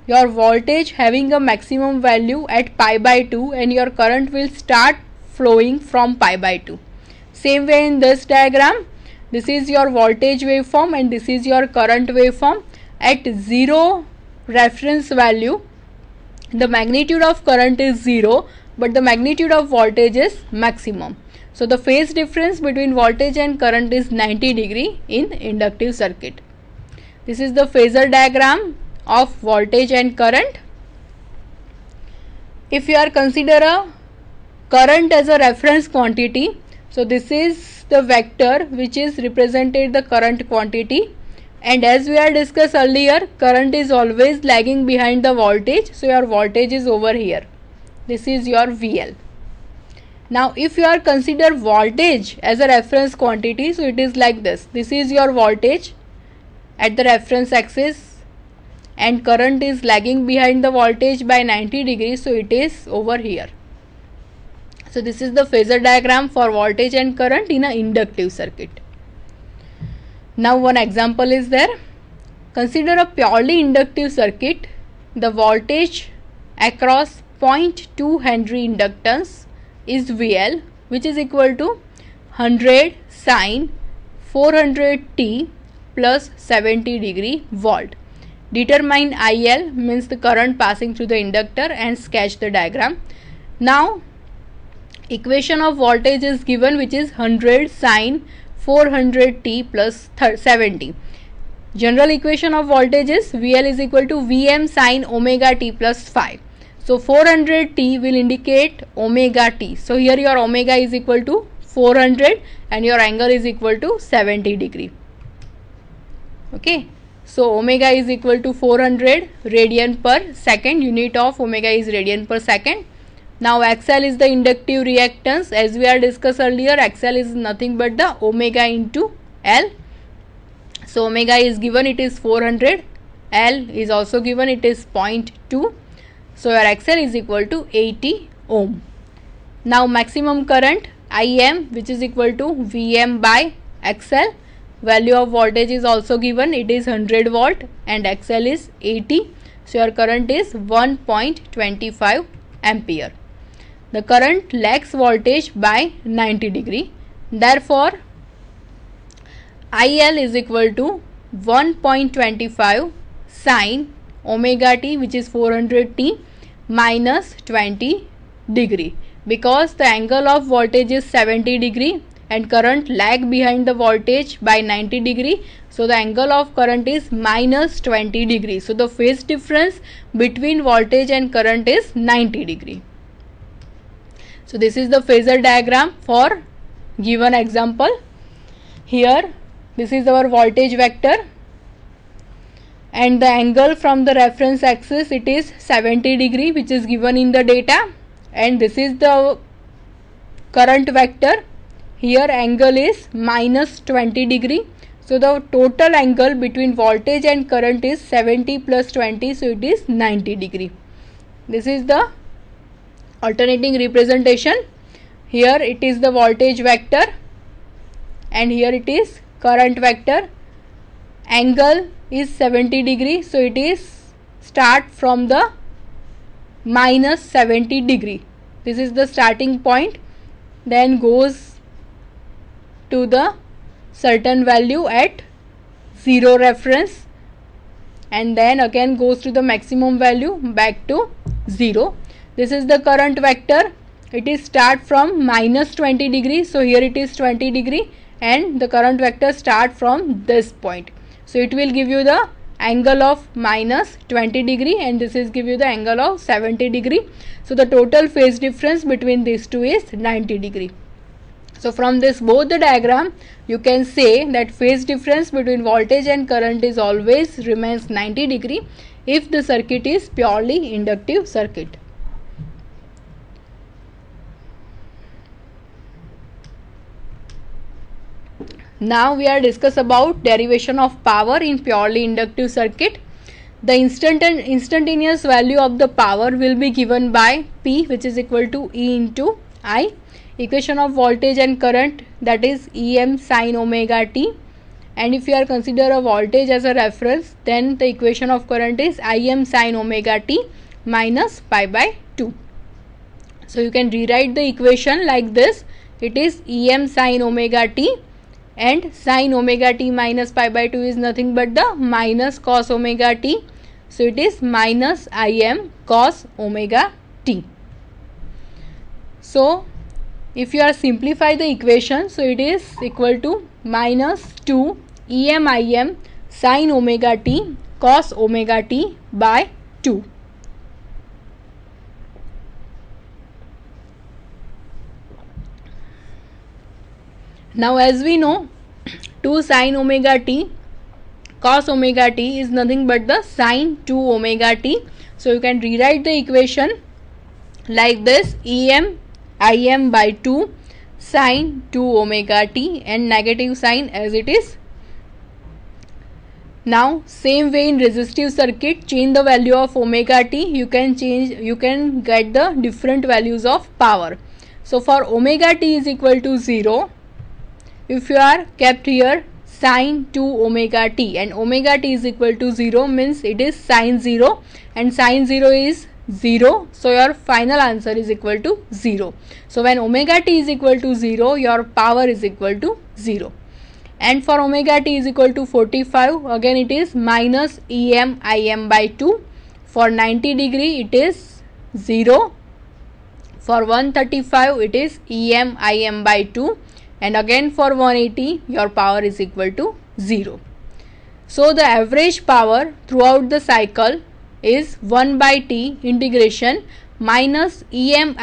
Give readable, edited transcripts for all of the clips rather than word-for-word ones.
your voltage having a maximum value at pi by 2 and your current will start flowing from pi by 2. Same way in this diagram, this is your voltage waveform and this is your current waveform. At 0 reference value, the magnitude of current is 0, but the magnitude of voltage is maximum. So the phase difference between voltage and current is 90 degree in inductive circuit. This is the phasor diagram of voltage and current. If you are consider a current as a reference quantity, so this is the vector which is represented the current quantity, and as we are discussed earlier, current is always lagging behind the voltage, so your voltage is over here. This is your VL. Now if you are consider voltage as a reference quantity, so it is like this. This is your voltage at the reference axis and current is lagging behind the voltage by 90 degrees, so it is over here. So this is the phasor diagram for voltage and current in an inductive circuit. Now one example is there. Consider a purely inductive circuit. The voltage across 0.2 Henry inductance is VL, which is equal to 100 sine 400t plus 70 degree volt. Determine IL, means the current passing through the inductor, and sketch the diagram. Now equation of voltage is given, which is 100 sine 400t plus 70. General equation of voltage is VL is equal to Vm sine omega t plus phi. So 400t will indicate omega t. So here your omega is equal to 400 and your angle is equal to 70 degree. Okay. So omega is equal to 400 radian per second. Unit of omega is radian per second. Now XL is the inductive reactance. As we are discussed earlier, XL is nothing but the omega into L. So omega is given, it is 400. L is also given, it is 0.2. So your XL is equal to 80 ohm. Now maximum current IM, which is equal to Vm by XL. Value of voltage is also given, it is 100 volt and XL is 80. So your current is 1.25 ampere. The current lags voltage by 90 degree. Therefore, IL is equal to 1.25 sine omega t, which is 400t, minus 20 degree. Because the angle of voltage is 70 degree and current lag behind the voltage by 90 degree. So the angle of current is minus 20 degree. So the phase difference between voltage and current is 90 degree. So this is the phasor diagram for given example. Here this is our voltage vector and the angle from the reference axis, it is 70 degree, which is given in the data, and this is the current vector. Here angle is minus 20 degree. So the total angle between voltage and current is 70 plus 20, so it is 90 degree. This is the alternating representation. Here it is the voltage vector and here it is current vector. Angle is 70 degree, so it is start from the minus 70 degree. This is the starting point, then goes to the certain value at 0 reference and then again goes to the maximum value back to 0. This is the current vector. It is start from minus 20 degree. So here it is 20 degree and the current vector start from this point. So it will give you the angle of minus 20 degree and this is give you the angle of 70 degree. So the total phase difference between these two is 90 degree. So from this both the diagram you can say that phase difference between voltage and current is always remains 90 degree if the circuit is purely inductive circuit. Now we are discuss about derivation of power in purely inductive circuit. The instantaneous value of the power will be given by P, which is equal to E into I. Equation of voltage and current, that is Em sin omega t, and if you are consider a voltage as a reference, then the equation of current is Im sin omega t minus pi by 2. So you can rewrite the equation like this. It is Em sin omega t, and sin omega t minus pi by 2 is nothing but the minus cos omega t. So it is minus Im cos omega t. So if you are simplify the equation, so it is equal to minus 2 Im sin omega t cos omega t by 2. Now as we know, 2 sin omega t cos omega t is nothing but the sin 2 omega t. So you can rewrite the equation like this: Im by 2 sin 2 omega t, and negative sign as it is. Now same way in resistive circuit, change the value of omega t, you can get the different values of power. So for omega t is equal to 0, if you are kept here sin 2 omega t, and omega t is equal to 0 means it is sin 0, and sin 0 is 0, so your final answer is equal to 0. So when omega t is equal to 0, your power is equal to 0. And for omega t is equal to 45, again it is minus Im by 2. For 90 degree it is 0. For 135 it is Im by 2, and again for 180 your power is equal to 0. So the average power throughout the cycle is 1 by t integration minus Im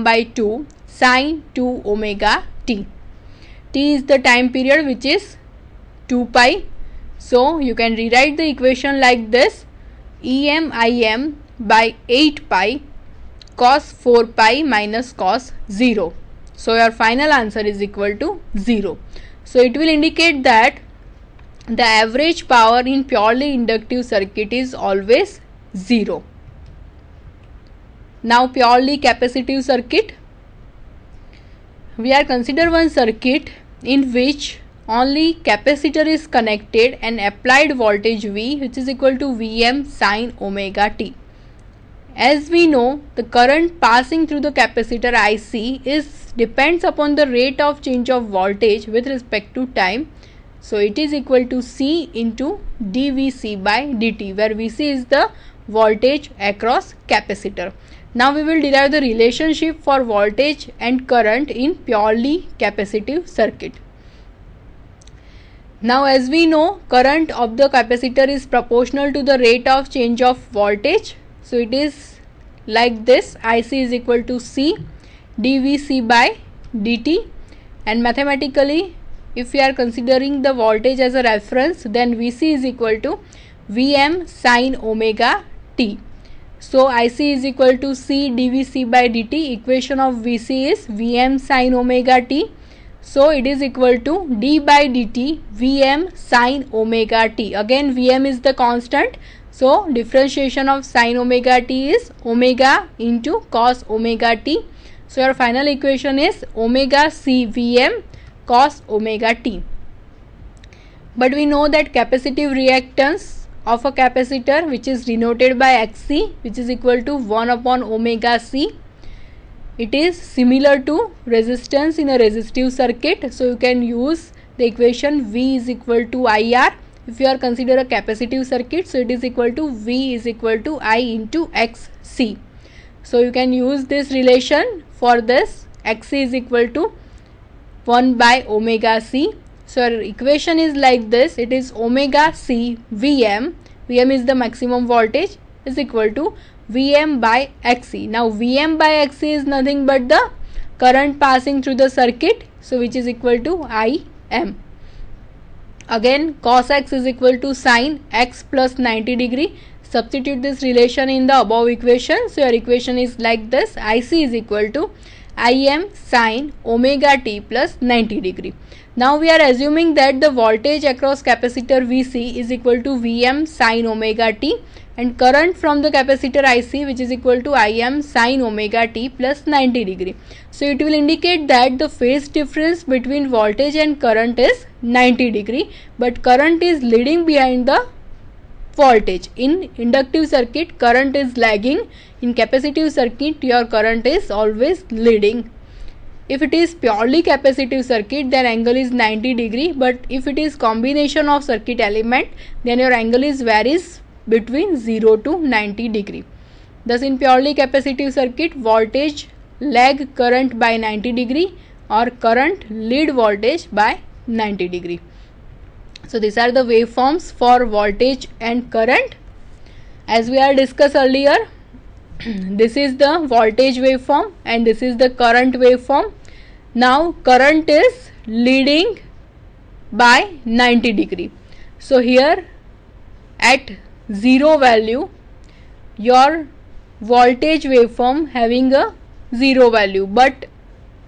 by 2 sin 2 omega t. T is the time period, which is 2 pi. So you can rewrite the equation like this: Im by 8 pi cos 4 pi minus cos 0. So your final answer is equal to 0. So it will indicate that the average power in purely inductive circuit is always 0. Now purely capacitive circuit, we are consider one circuit in which only capacitor is connected and applied voltage V, which is equal to Vm sin omega t. As we know, the current passing through the capacitor IC depends upon the rate of change of voltage with respect to time. So it is equal to C into dVc by dt, where Vc is the voltage across capacitor. Now we will derive the relationship for voltage and current in purely capacitive circuit. Now as we know, current of the capacitor is proportional to the rate of change of voltage. So it is like this: IC is equal to C dVc by dt, and mathematically if we are considering the voltage as a reference, then Vc is equal to Vm sin omega t. So IC is equal to C dVc by dt. Equation of Vc is Vm sin omega t. So it is equal to d by dt Vm sin omega t. Again Vm is the constant, so differentiation of sin omega t is omega into cos omega t. So your final equation is omega c Vm cos omega t. But we know that capacitive reactance of a capacitor, which is denoted by Xc, which is equal to 1 upon omega c, it is similar to resistance in a resistive circuit. So you can use the equation V is equal to IR if you are consider a capacitive circuit. So it is equal to V is equal to I into Xc. So you can use this relation for this. Xc is equal to 1 by omega c. So our equation is like this: it is omega c Vm, Vm is the maximum voltage, is equal to Vm by Xc. Now Vm by Xc is nothing but the current passing through the circuit, so which is equal to Im. Again cos x is equal to sin x plus 90 degree. Substitute this relation in the above equation. So your equation is like this: Ic is equal to Im sin omega t plus 90 degree. Now we are assuming that the voltage across capacitor Vc is equal to Vm sin omega t, and current from the capacitor Ic, which is equal to Im sin omega t plus 90 degree. So it will indicate that the phase difference between voltage and current is 90 degree, but current is leading behind the voltage. In inductive circuit, current is lagging. In capacitive circuit, your current is always leading. If it is purely capacitive circuit, then angle is 90 degree, but if it is combination of circuit element, then your angle is varies between 0 to 90 degree. Thus in purely capacitive circuit, voltage lag current by 90 degree or current lead voltage by 90 degree. So these are the waveforms for voltage and current. As we are discussed earlier, this is the voltage waveform and this is the current waveform. Now current is leading by 90 degree. So here at 0 value, your voltage waveform having a 0 value, but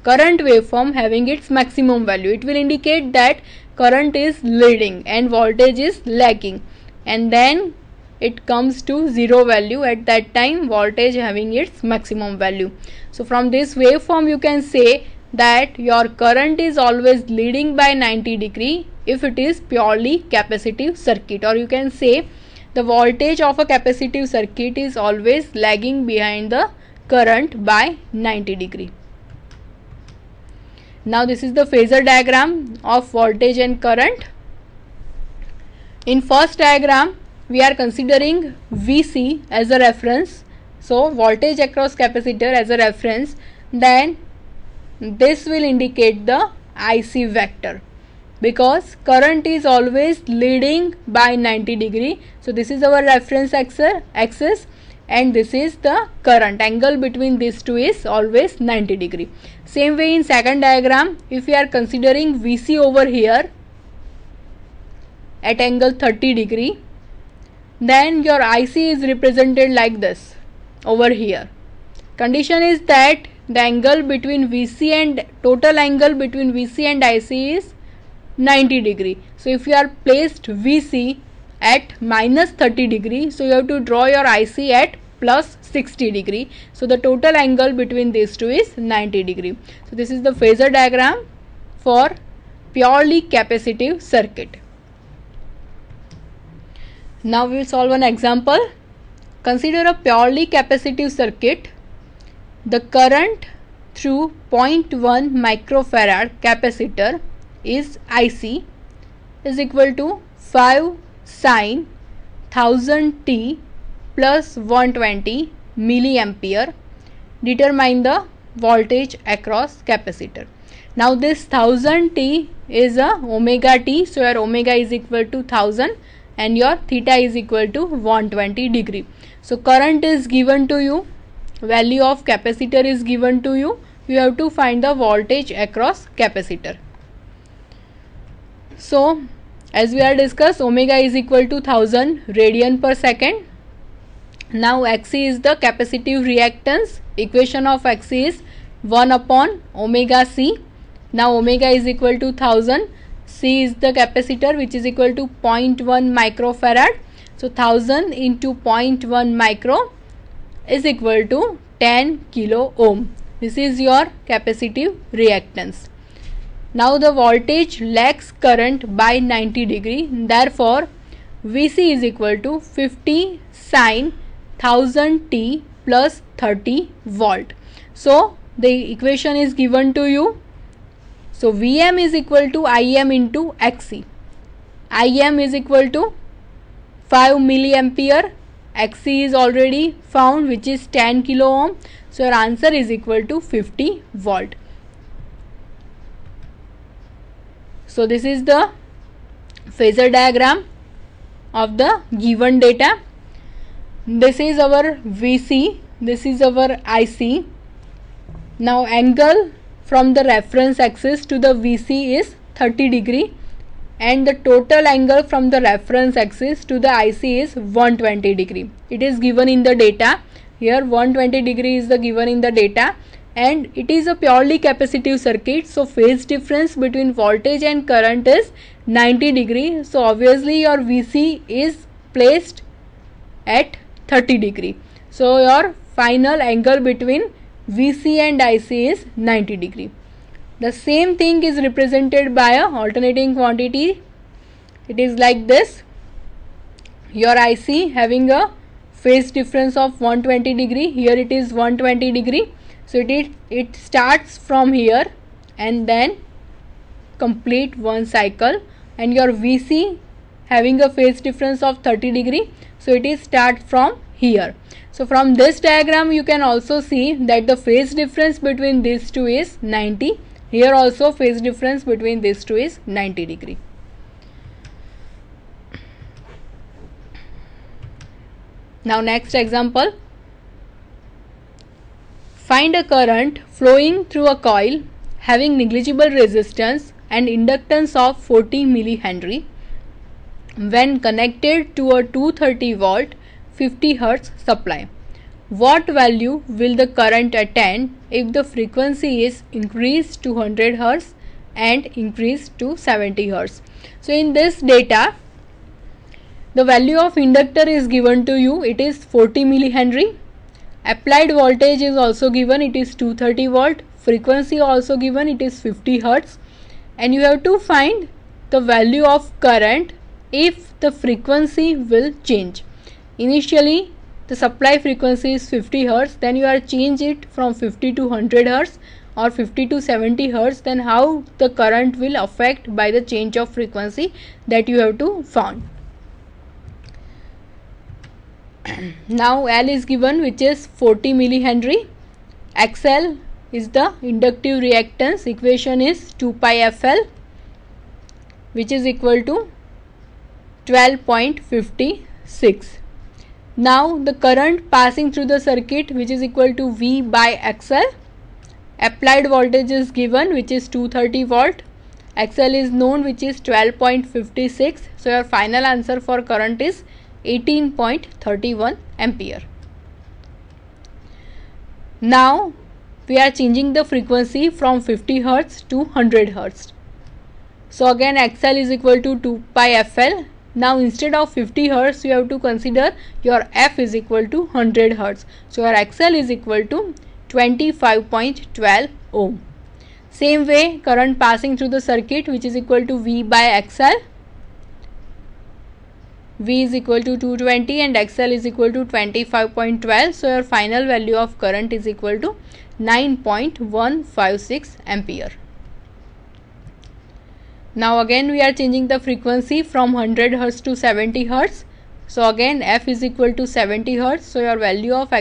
current waveform having its maximum value. It will indicate that current is leading and voltage is lagging, and then it comes to 0 value. At that time, voltage having its maximum value. So from this waveform you can say that your current is always leading by 90 degree if it is purely capacitive circuit, or you can say the voltage of a capacitive circuit is always lagging behind the current by 90 degree. Now this is the phasor diagram of voltage and current. In first diagram, we are considering Vc as a reference, so voltage across capacitor as a reference, then this will indicate the IC vector, because current is always leading by 90 degree. So this is our reference axis and this is the current. Angle between these two is always 90 degree. Same way in second diagram, if we are considering Vc over here at angle 30 degree, then your IC is represented like this over here. Condition is that the angle between Vc and total angle between Vc and IC is 90 degree. So if you are placed Vc at minus 30 degree, so you have to draw your IC at plus 60 degree. So the total angle between these two is 90 degree. So this is the phasor diagram for purely capacitive circuit. Now we will solve an example. Consider a purely capacitive circuit. The current through 0.1 microfarad capacitor is IC is equal to 5 sin 1000 t plus 120 milliampere. Determine the voltage across capacitor. Now this 1000 t is a omega t, so your omega is equal to 1000 and your theta is equal to 120 degree. So current is given to you, value of capacitor is given to you, you have to find the voltage across capacitor. So as we are discussed, omega is equal to 1000 radian per second. Now Xc is the capacitive reactance. Equation of Xc is 1 upon omega c. Now omega is equal to 1000. C is the capacitor, which is equal to 0.1 microfarad. So 1000 into 0.1 micro is equal to 10 kilo ohm. This is your capacitive reactance. Now the voltage lags current by 90 degree. Therefore Vc is equal to 50 sin 1000 t plus 30 volt. So the equation is given to you. So Vm is equal to Im into Xc. Im is equal to 5 milliampere. Xc is already found, which is 10 kilo ohm. So your answer is equal to 50 volt. So this is the phasor diagram of the given data. This is our Vc, this is our IC. Now angle from the reference axis to the Vc is 30 degree and the total angle from the reference axis to the IC is 120 degree. It is given in the data. Here 120 degree is the given in the data. and it is a purely capacitive circuit, so phase difference between voltage and current is 90 degree. So obviously your VC is placed at 30 degree. So your final angle between VC and IC is 90 degree. The same thing is represented by a alternating quantity. It is like this. Your IC having a phase difference of 120 degree. Here it is 120 degree. So it starts from here and then complete one cycle, and your VC having a phase difference of 30 degree. So it is start from here. So from this diagram you can also see that the phase difference between these two is 90. Here also phase difference between these two is 90 degree. Now next example. Find a current flowing through a coil having negligible resistance and inductance of 40 millihenry when connected to a 230 volt 50 Hz supply. What value will the current attain if the frequency is increased to 100 Hz and increased to 70 Hz? So in this data, the value of inductor is given to you, it is 40 millihenry. Applied voltage is also given, it is 230 volt. Frequency also given, it is 50 Hz. And you have to find the value of current if the frequency will change. Initially the supply frequency is 50 Hz, then you are change it from 50 to 100 Hz or 50 to 70 Hz, then how the current will affect by the change of frequency, that you have to find. Now L is given, which is 40 millihenry. XL is the inductive reactance. Equation is 2 pi FL, which is equal to 12.56. Now the current passing through the circuit, which is equal to V by XL. Applied voltage is given, which is 230 volt. XL is known, which is 12.56. So your final answer for current is 18.31 ampere. Now we are changing the frequency from 50 Hz to 100 Hz. So again XL is equal to 2 pi FL. Now instead of 50 Hz you have to consider your F is equal to 100 Hz. So your XL is equal to 25.12 ohm. Same way current passing through the circuit, which is equal to V by XL. V is equal to 220 and XL is equal to 25.12. So your final value of current is equal to 9.156 ampere. Now again we are changing the frequency from 100 Hz to 70 Hz. So again F is equal to 70 Hz. So your value of